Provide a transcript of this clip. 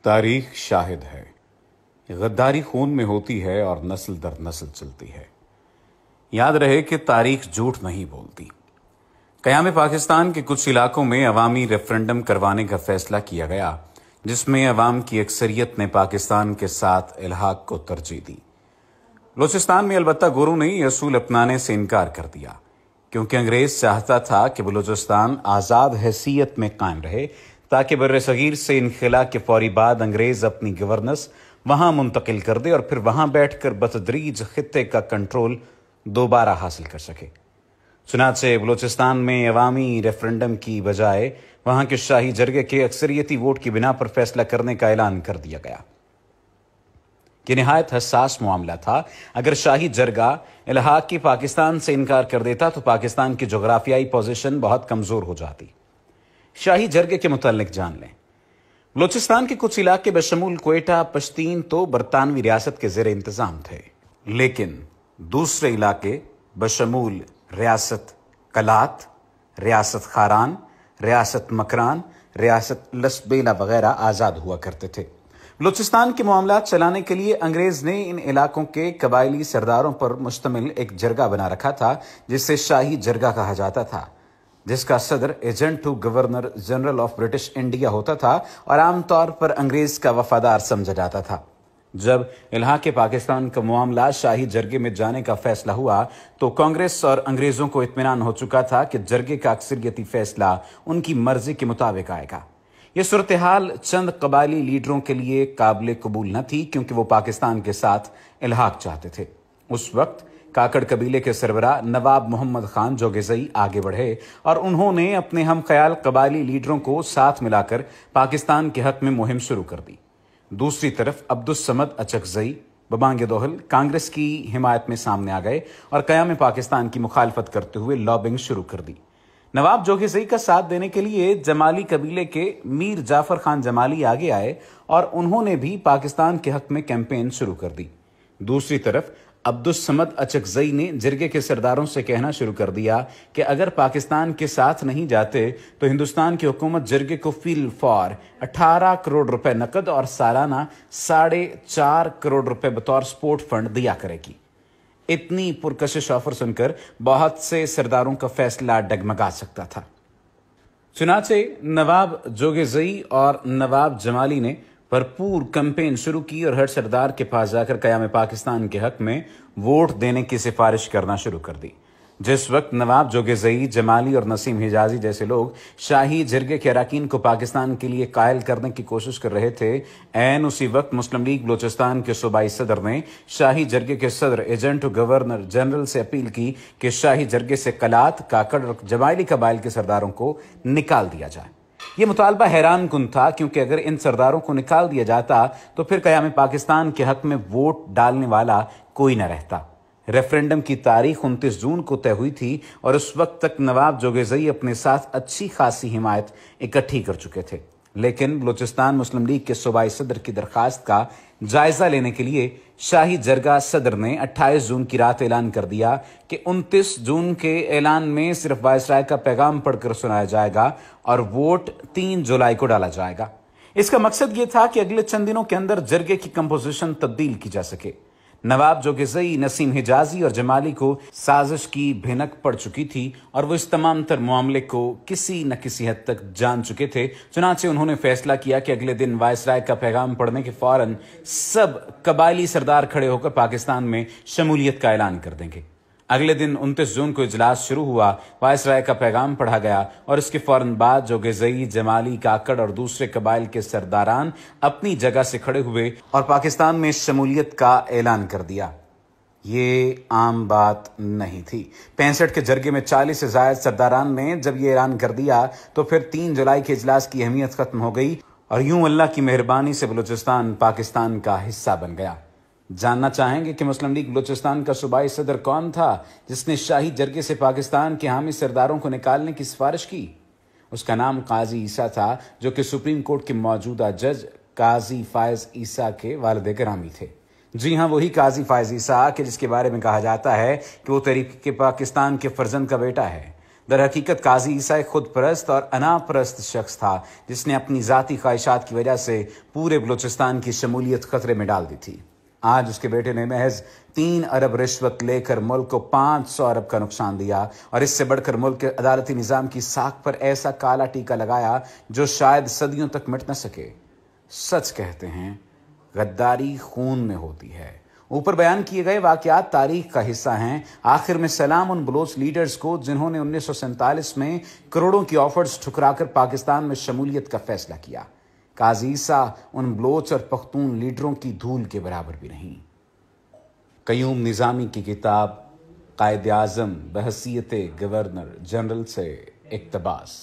تاریخ شاہد ہے، غداری خون میں ہوتی ہے اور نسل در نسل چلتی ہے۔ یاد رہے کہ تاریخ جھوٹ نہیں بولتی۔ قیام پاکستان کے کچھ علاقوں میں عوامی ریفرنڈم کروانے کا فیصلہ کیا گیا، جس میں عوام کی اکثریت نے پاکستان کے ساتھ الحاق کو ترجیح دی۔ بلوچستان میں البتہ گورو نے یہ اصول اپنانے سے انکار کر دیا، کیونکہ انگریز چاہتا تھا کہ بلوچستان آزاد حیثیت میں قائم رہے تاکہ بر صغیر سے انخلا کے فوری بعد انگریز اپنی گورننس وہاں منتقل کر دے اور پھر وہاں بیٹھ کر بتدریج خطے کا کنٹرول دوبارہ حاصل کر سکے۔ چنانچہ بلوچستان میں عوامی ریفرنڈم کی بجائے وہاں کے شاہی جرگے کے اکثریتی ووٹ کی بنا پر فیصلہ کرنے کا اعلان کر دیا گیا۔ یہ نہایت حساس معاملہ تھا۔ اگر شاہی جرگہ الحاق کی پاکستان سے انکار کر دیتا تو پاکستان کی جغرافیائی پوزیشن بہت کمزور ہو جاتی۔ شاہی جرگے کے متعلق جان لیں۔ بلوچستان کے کچھ علاقے بشمول کوئٹہ، پشتین تو برطانوی ریاست کے زیر انتظام تھے، لیکن دوسرے علاقے بشمول ریاست کلات، ریاست خاران، ریاست مکران، ریاست لسبیلا وغیرہ آزاد ہوا کرتے تھے۔ بلوچستان کے معاملات چلانے کے لیے انگریز نے ان علاقوں کے قبائلی سرداروں پر مشتمل ایک جرگہ بنا رکھا تھا، جسے شاہی جرگہ کہا جاتا تھا، جس کا صدر agent to governor general of British India ہوتا تھا اور عام طور پر انگریز کا وفادار سمجھا جاتا تھا۔ جب الحاق پاکستان کا معاملہ شاہی جرگے میں جانے کا فیصلہ ہوا تو کانگریس اور انگریزوں کو اطمینان ہو چکا تھا کہ جرگے کا اکثریتی فیصلہ ان کی مرضی کے مطابق آئے گا۔ یہ صورتحال چند قبائلی لیڈروں کے لیے قابل قبول نہ تھی، کیونکہ وہ پاکستان کے ساتھ الحاق چاہتے تھے۔ اس وقت کاکڑ قبیلے کے سربراہ نواب محمد خان جوگیزئی آگے بڑھے اور انہوں نے اپنے ہم خیال قبائلی لیڈروں کو ساتھ ملا کر پاکستان کے حق میں مہم شروع کر دی۔ دوسری طرف عبدالصمد اچکزئی ببانگ دوہل کانگریس کی حمایت میں سامنے آ گئے اور قیام پاکستان کی مخالفت کرتے ہوئے لابنگ شروع کر دی۔ نواب جوگیزئی کا ساتھ دینے کے لیے جمالی قبیلے کے میر جعفر خان جمالی آگے آئے اور انہوں نے بھی پاکستان کے حق میں کیمپین شروع کر دی۔ دوسری طرف عبدالصمد اچکزئی نے جرگے کے سرداروں سے کہنا شروع کر دیا کہ اگر پاکستان کے ساتھ نہیں جاتے تو ہندوستان کی حکومت جرگے کو فی الفور 18 کروڑ روپے نقد اور سالانہ 4.5 کروڑ روپے بطور سپورٹ فنڈ دیا کرے گی۔ اتنی پرکشش آفر سن کر بہت سے سرداروں کا فیصلہ ڈگمگا سکتا تھا۔ چنانچہ نواب جوگیزئی اور نواب جمالی نے بھرپور کیمپین شروع کی اور ہر سردار کے پاس جا کر قیام پاکستان کے حق میں ووٹ دینے کی سفارش کرنا شروع کر دی۔ جس وقت نواب جوگیزئی، جمالی اور نسیم حجازی جیسے لوگ شاہی جرگے کے اراکین کو پاکستان کے لیے قائل کرنے کی کوشش کر رہے تھے، عین اسی وقت مسلم لیگ بلوچستان کے صوبائی صدر نے شاہی جرگے کے صدر ایجنٹ گورنر جنرل سے اپیل کی کہ شاہی جرگے سے کلات، کاکڑ اور جمالی قبائل کے سرداروں کو نکال دیا جائے۔ یہ مطالبہ حیران کن تھا، کیونکہ اگر ان سرداروں کو نکال دیا جاتا تو پھر قیام پاکستان کے حق میں ووٹ ڈالنے والا کوئی نہ رہتا۔ ریفرنڈم کی تاریخ 29 جون کو طے ہوئی تھی اور اس وقت تک نواب جوگیزئی اپنے ساتھ اچھی خاصی حمایت اکٹھی کر چکے تھے، لیکن بلوچستان مسلم لیگ کے صوبائی صدر کی درخواست کا جائزہ لینے کے لیے شاہی جرگہ صدر نے 28 جون کی رات اعلان کر دیا کہ 29 جون کے اعلان میں صرف وائسرائے کا پیغام پڑھ کر سنایا جائے گا اور ووٹ 3 جولائی کو ڈالا جائے گا۔ اس کا مقصد یہ تھا کہ اگلے چند دنوں کے اندر جرگے کی کمپوزیشن تبدیل کی جا سکے۔ نواب جوگیزئی، نسیم حجازی اور جمالی کو سازش کی بھنک پڑ چکی تھی اور وہ اس تمام تر معاملے کو کسی نہ کسی حد تک جان چکے تھے۔ چنانچہ انہوں نے فیصلہ کیا کہ اگلے دن وائسرائے کا پیغام پڑھنے کے فوراً سب قبائلی سردار کھڑے ہو کر پاکستان میں شمولیت کا اعلان کر دیں گے۔ اگلے دن 29 جون کو اجلاس شروع ہوا، وائسرائے کا پیغام پڑھا گیا اور اس کے فوراً بعد جوگیزئی، جمالی، کاکڑ اور دوسرے قبائل کے سرداران اپنی جگہ سے کھڑے ہوئے اور پاکستان میں شمولیت کا اعلان کر دیا۔ یہ عام بات نہیں تھی۔ 65 کے جرگے میں 40 سے زائد سرداران نے جب یہ اعلان کر دیا تو پھر 3 جولائی کے اجلاس کی اہمیت ختم ہو گئی اور یوں اللہ کی مہربانی سے بلوچستان پاکستان کا حصہ بن گیا۔ جاننا چاہیں گے کہ مسلم لیگ بلوچستان کا صوبائی صدر کون تھا جس نے شاہی جرگے سے پاکستان کے حامی سرداروں کو نکالنے کی سفارش کی؟ اس کا نام قاضی عیسیٰ تھا، جو کہ سپریم کورٹ کے موجودہ جج قاضی فائز عیسیٰ کے والد گرامی تھے۔ جی ہاں، وہی قاضی فائز عیسیٰ کہ جس کے بارے میں کہا جاتا ہے کہ وہ تحریک پاکستان کے فرزند کا بیٹا ہے۔ در حقیقت قاضی عیسیٰ ایک خود پرست اور انا پرست شخص تھا جس نے اپنی ذاتی خواہشات کی وجہ سے پورے بلوچستان کی شمولیت خطرے میں ڈال دی تھی۔ آج اس کے بیٹے نے محض 3 ارب رشوت لے کر ملک کو 500 ارب کا نقصان دیا، اور اس سے بڑھ کر ملک کے عدالتی نظام کی ساکھ پر ایسا کالا ٹیکا لگایا جو شاید صدیوں تک مٹ نہ سکے۔ سچ کہتے ہیں غداری خون میں ہوتی ہے۔ اوپر بیان کیے گئے واقعات تاریخ کا حصہ ہیں۔ آخر میں سلام ان بلوچ لیڈرز کو جنہوں نے 1947 میں کروڑوں کی آفرز ٹھکرا کر پاکستان میں شمولیت کا فیصلہ کیا۔ قاضی عیسیٰ ان بلوچ اور پختون لیڈروں کی دھول کے برابر بھی نہیں۔ قیوم نظامی کی کتاب قائد اعظم بحیثیت گورنر جنرل سے اقتباس۔